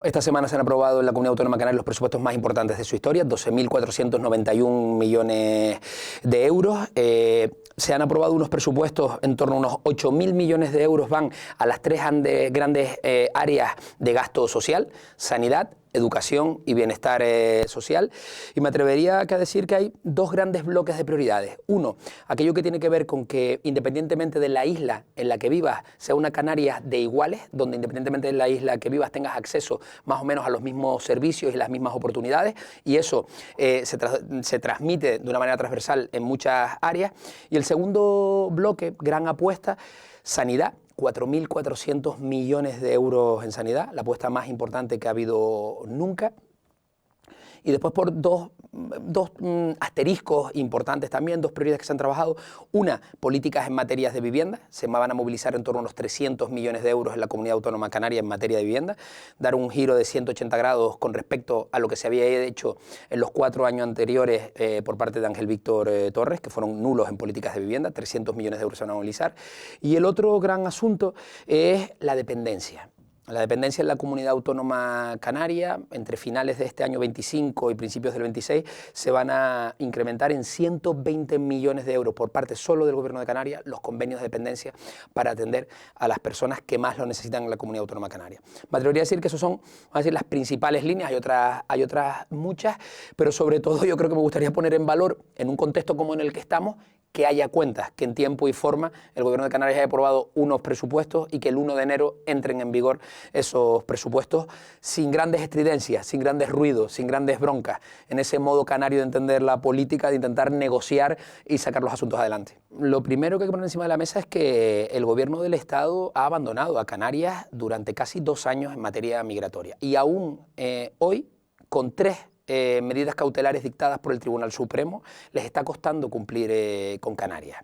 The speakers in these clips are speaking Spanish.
Esta semana se han aprobado en la Comunidad Autónoma Canaria los presupuestos más importantes de su historia, 12.491 millones de euros. Se han aprobado unos presupuestos en torno a unos 8.000 millones de euros, van a las tres grandes áreas de gasto social: sanidad, educación y bienestar social. Y me atrevería a decir que hay dos grandes bloques de prioridades. Uno, aquello que tiene que ver con que, independientemente de la isla en la que vivas, sea una Canarias de iguales, donde independientemente de la isla que vivas tengas acceso más o menos a los mismos servicios y las mismas oportunidades, y eso se transmite de una manera transversal en muchas áreas. Y el segundo bloque, gran apuesta, sanidad. 4.400 millones de euros en sanidad, la apuesta más importante que ha habido nunca. Y después por dos asteriscos importantes también, dos prioridades que se han trabajado. Una, políticas en materias de vivienda. Se van a movilizar en torno a unos 300 millones de euros en la Comunidad Autónoma Canaria en materia de vivienda. Dar un giro de 180 grados con respecto a lo que se había hecho en los 4 años anteriores por parte de Ángel Víctor Torres, que fueron nulos en políticas de vivienda. 300 millones de euros se van a movilizar. Y el otro gran asunto es la dependencia. La dependencia en la Comunidad Autónoma Canaria, entre finales de este año 25 y principios del 26, se van a incrementar en 120 millones de euros por parte solo del Gobierno de Canarias los convenios de dependencia para atender a las personas que más lo necesitan en la Comunidad Autónoma Canaria. Me atrevería a decir que esas son, vamos a decir, las principales líneas. Hay otras muchas, pero sobre todo yo creo que me gustaría poner en valor, en un contexto como en el que estamos, que haya cuentas, que en tiempo y forma el Gobierno de Canarias haya aprobado unos presupuestos y que el 1 de enero entren en vigor esos presupuestos sin grandes estridencias, sin grandes ruidos, sin grandes broncas, en ese modo canario de entender la política, de intentar negociar y sacar los asuntos adelante. Lo primero que hay que poner encima de la mesa es que el Gobierno del Estado ha abandonado a Canarias durante casi 2 años en materia migratoria y aún hoy, con 3 medidas cautelares dictadas por el Tribunal Supremo, les está costando cumplir con Canarias.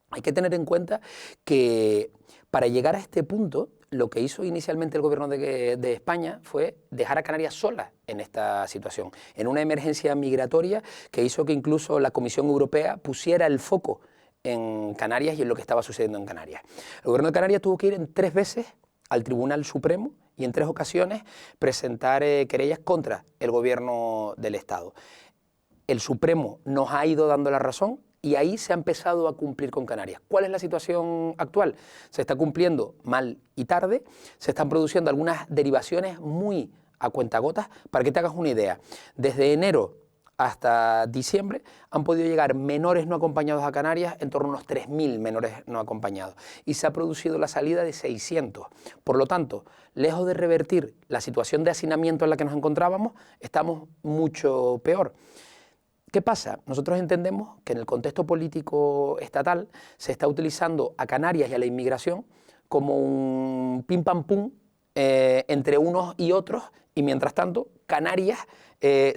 Hay que tener en cuenta que para llegar a este punto, lo que hizo inicialmente el Gobierno de España fue dejar a Canarias sola en esta situación, en una emergencia migratoria que hizo que incluso la Comisión Europea pusiera el foco en Canarias y en lo que estaba sucediendo en Canarias. El Gobierno de Canarias tuvo que ir en 3 veces al Tribunal Supremo y en 3 ocasiones presentar querellas contra el Gobierno del Estado. El Supremo nos ha ido dando la razón y ahí se ha empezado a cumplir con Canarias. ¿Cuál es la situación actual? Se está cumpliendo mal y tarde, se están produciendo algunas derivaciones muy a cuentagotas. Para que te hagas una idea, desde enero hasta diciembre han podido llegar menores no acompañados a Canarias, en torno a unos 3.000 menores no acompañados, y se ha producido la salida de 600. Por lo tanto, lejos de revertir la situación de hacinamiento en la que nos encontrábamos, estamos mucho peor. ¿Qué pasa? Nosotros entendemos que en el contexto político estatal se está utilizando a Canarias y a la inmigración como un pim pam pum entre unos y otros, y mientras tanto Canarias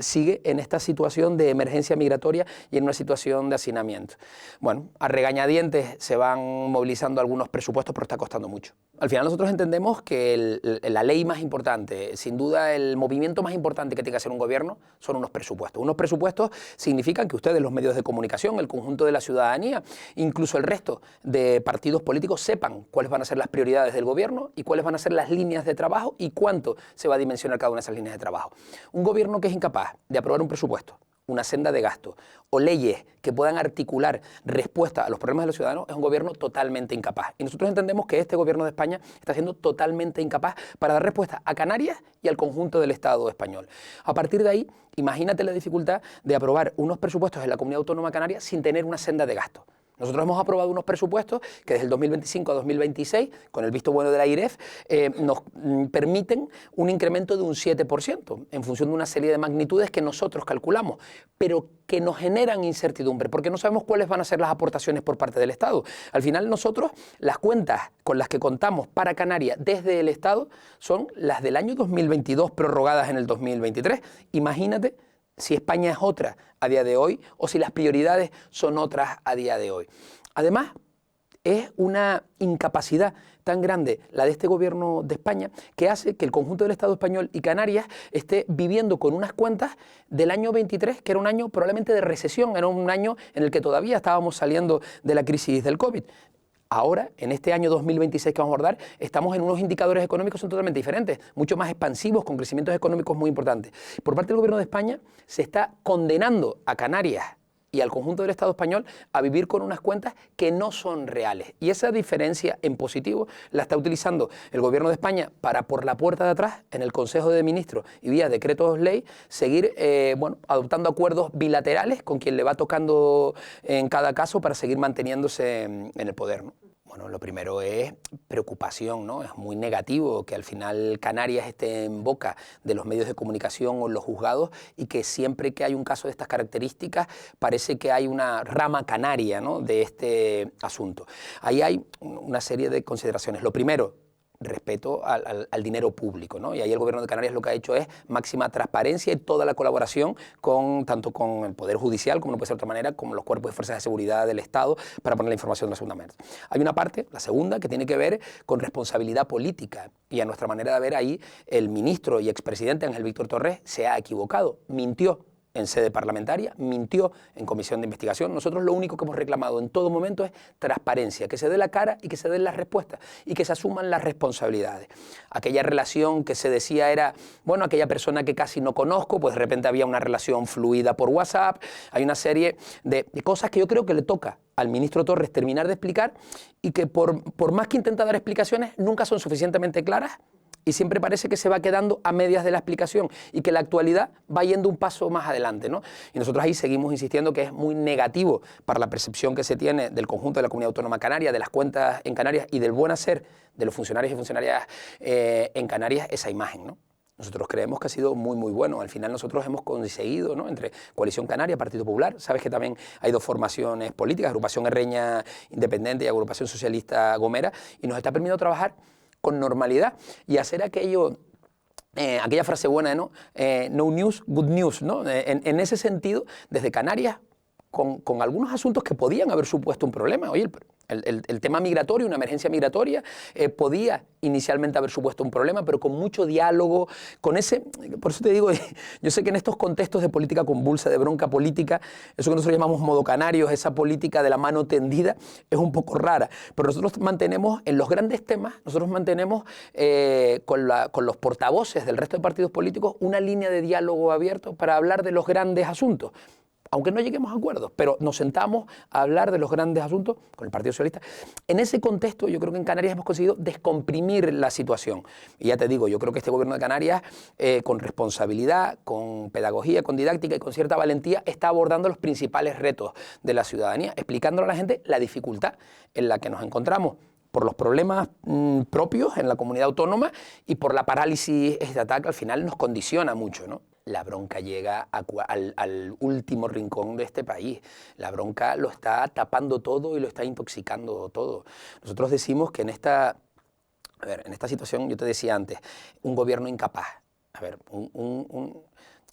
sigue en esta situación de emergencia migratoria y en una situación de hacinamiento. Bueno, a regañadientes se van movilizando algunos presupuestos, pero está costando mucho. Al final nosotros entendemos que la ley más importante, sin duda el movimiento más importante que tiene que hacer un gobierno, son unos presupuestos. Unos presupuestos significan que ustedes, los medios de comunicación, el conjunto de la ciudadanía, incluso el resto de partidos políticos, sepan cuáles van a ser las prioridades del gobierno y cuáles van a ser las líneas de trabajo y cuánto se va a dimensionar cada una de esas líneas de trabajo. Un gobierno que es incapaz de aprobar un presupuesto, una senda de gasto o leyes que puedan articular respuesta a los problemas de los ciudadanos es un gobierno totalmente incapaz. Y nosotros entendemos que este gobierno de España está siendo totalmente incapaz para dar respuesta a Canarias y al conjunto del Estado español. A partir de ahí, imagínate la dificultad de aprobar unos presupuestos en la Comunidad Autónoma Canaria sin tener una senda de gasto. Nosotros hemos aprobado unos presupuestos que desde el 2025 a 2026, con el visto bueno de la AIREF, nos permiten un incremento de un 7%, en función de una serie de magnitudes que nosotros calculamos, pero que nos generan incertidumbre, porque no sabemos cuáles van a ser las aportaciones por parte del Estado. Al final nosotros, las cuentas con las que contamos para Canarias desde el Estado son las del año 2022 prorrogadas en el 2023. Imagínate si España es otra a día de hoy o si las prioridades son otras a día de hoy. Además, es una incapacidad tan grande la de este gobierno de España que hace que el conjunto del Estado español y Canarias esté viviendo con unas cuentas del año 23, que era un año probablemente de recesión, era un año en el que todavía estábamos saliendo de la crisis del COVID. Ahora, en este año 2026 que vamos a abordar, estamos en unos indicadores económicos que son totalmente diferentes, mucho más expansivos, con crecimientos económicos muy importantes. Por parte del Gobierno de España se está condenando a Canarias y al conjunto del Estado español a vivir con unas cuentas que no son reales. Y esa diferencia en positivo la está utilizando el Gobierno de España para, por la puerta de atrás, en el Consejo de Ministros y vía decretos ley, seguir adoptando acuerdos bilaterales con quien le va tocando en cada caso para seguir manteniéndose en el poder, ¿no? Bueno, lo primero es preocupación, ¿no? Es muy negativo que al final Canarias esté en boca de los medios de comunicación o en los juzgados y que siempre que hay un caso de estas características parece que hay una rama canaria, ¿no?, de este asunto. Ahí hay una serie de consideraciones. Lo primero, respeto al dinero público, ¿no? Y ahí el Gobierno de Canarias lo que ha hecho es máxima transparencia y toda la colaboración tanto con el Poder Judicial, como no puede ser de otra manera, como los cuerpos de fuerzas de seguridad del Estado, para poner la información de la segunda manera. Hay una parte, la segunda, que tiene que ver con responsabilidad política, y a nuestra manera de ver ahí, el ministro y expresidente Ángel Víctor Torres se ha equivocado, mintió en sede parlamentaria, mintió en comisión de investigación. Nosotros lo único que hemos reclamado en todo momento es transparencia, que se dé la cara y que se den las respuestas y que se asuman las responsabilidades. Aquella relación que se decía era, bueno, aquella persona que casi no conozco, pues de repente había una relación fluida por WhatsApp. Hay una serie de cosas que yo creo que le toca al ministro Torres terminar de explicar y que por más que intenta dar explicaciones, nunca son suficientemente claras y siempre parece que se va quedando a medias de la explicación y que la actualidad va yendo un paso más adelante, ¿no? Y nosotros ahí seguimos insistiendo que es muy negativo para la percepción que se tiene del conjunto de la Comunidad Autónoma Canaria, de las cuentas en Canarias y del buen hacer de los funcionarios y funcionarias en Canarias esa imagen, ¿no? Nosotros creemos que ha sido muy, muy bueno. Al final nosotros hemos conseguido, ¿no?, entre Coalición Canaria, Partido Popular, sabes que también hay dos formaciones políticas, Agrupación Herreña Independiente y Agrupación Socialista Gomera, y nos está permitiendo trabajar con normalidad y hacer aquella frase buena, ¿no? No news, good news, ¿no? En ese sentido, desde Canarias, con algunos asuntos que podían haber supuesto un problema. Oye, el tema migratorio, una emergencia migratoria, podía inicialmente haber supuesto un problema, pero con mucho diálogo, por eso te digo, yo sé que en estos contextos de política convulsa, de bronca política, eso que nosotros llamamos modo canarios, esa política de la mano tendida, es un poco rara, pero nosotros mantenemos, en los grandes temas, nosotros mantenemos con los portavoces del resto de partidos políticos una línea de diálogo abierto para hablar de los grandes asuntos. Aunque no lleguemos a acuerdos, pero nos sentamos a hablar de los grandes asuntos con el Partido Socialista. En ese contexto, yo creo que en Canarias hemos conseguido descomprimir la situación. Y ya te digo, yo creo que este Gobierno de Canarias, con responsabilidad, con pedagogía, con didáctica y con cierta valentía, está abordando los principales retos de la ciudadanía, explicándole a la gente la dificultad en la que nos encontramos por los problemas propios en la comunidad autónoma y por la parálisis estatal que al final nos condiciona mucho, ¿no? La bronca llega al último rincón de este país. La bronca lo está tapando todo y lo está intoxicando todo. Nosotros decimos que en esta situación, yo te decía antes, un gobierno incapaz. A ver,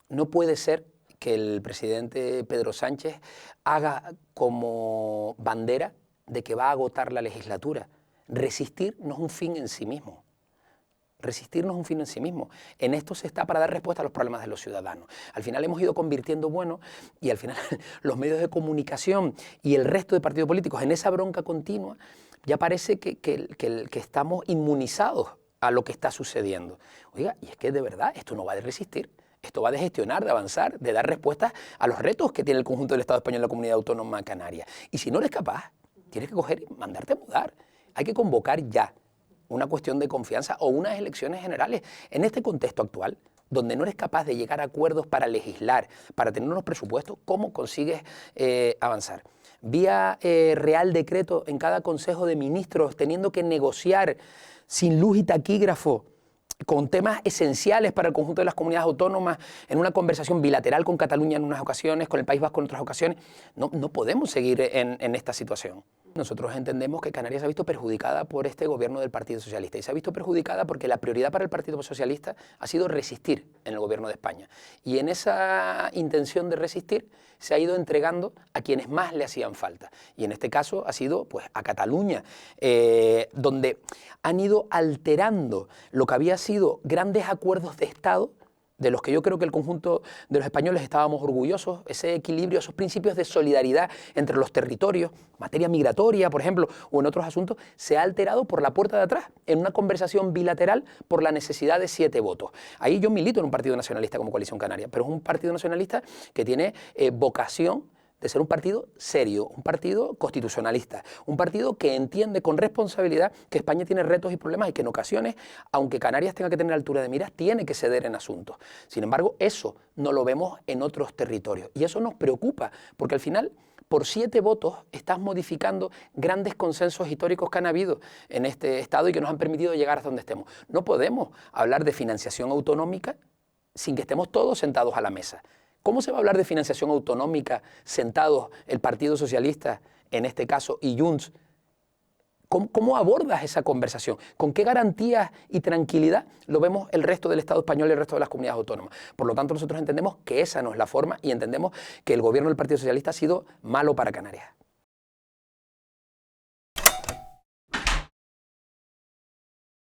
no puede ser que el presidente Pedro Sánchez haga como bandera de que va a agotar la legislatura. Resistir no es un fin en sí mismo. Resistir no es un fin en sí mismo. En esto se está para dar respuesta a los problemas de los ciudadanos. Al final hemos ido convirtiendo, y al final los medios de comunicación y el resto de partidos políticos en esa bronca continua, ya parece que estamos inmunizados a lo que está sucediendo. Oiga, y es que de verdad esto no va de resistir. Esto va de gestionar, de avanzar, de dar respuestas a los retos que tiene el conjunto del Estado español y la Comunidad Autónoma Canaria. Y si no eres capaz, tienes que coger y mandarte a mudar. Hay que convocar ya una cuestión de confianza o unas elecciones generales. En este contexto actual, donde no eres capaz de llegar a acuerdos para legislar, para tener unos presupuestos, ¿cómo consigues avanzar? Vía real decreto en cada Consejo de Ministros, teniendo que negociar sin luz y taquígrafo, con temas esenciales para el conjunto de las comunidades autónomas, en una conversación bilateral con Cataluña en unas ocasiones, con el País Vasco en otras ocasiones. No podemos seguir en esta situación. Nosotros entendemos que Canarias se ha visto perjudicada por este gobierno del Partido Socialista y se ha visto perjudicada porque la prioridad para el Partido Socialista ha sido resistir en el gobierno de España. Y en esa intención de resistir se ha ido entregando a quienes más le hacían falta. Y en este caso ha sido pues, a Cataluña, donde han ido alterando lo que había sido grandes acuerdos de Estado de los que yo creo que el conjunto de los españoles estábamos orgullosos, ese equilibrio, esos principios de solidaridad entre los territorios, materia migratoria, por ejemplo, o en otros asuntos, se ha alterado por la puerta de atrás, en una conversación bilateral por la necesidad de 7 votos. Ahí yo milito en un partido nacionalista como Coalición Canaria, pero es un partido nacionalista que tiene vocación de ser un partido serio, un partido constitucionalista, un partido que entiende con responsabilidad que España tiene retos y problemas y que en ocasiones, aunque Canarias tenga que tener altura de miras, tiene que ceder en asuntos. Sin embargo, eso no lo vemos en otros territorios y eso nos preocupa, porque al final, por 7 votos, estás modificando grandes consensos históricos que han habido en este Estado y que nos han permitido llegar hasta donde estemos. No podemos hablar de financiación autonómica sin que estemos todos sentados a la mesa. ¿Cómo se va a hablar de financiación autonómica sentados el Partido Socialista, en este caso, y Junts? ¿Cómo abordas esa conversación? ¿Con qué garantías y tranquilidad lo vemos el resto del Estado español y el resto de las comunidades autónomas? Por lo tanto, nosotros entendemos que esa no es la forma y entendemos que el gobierno del Partido Socialista ha sido malo para Canarias.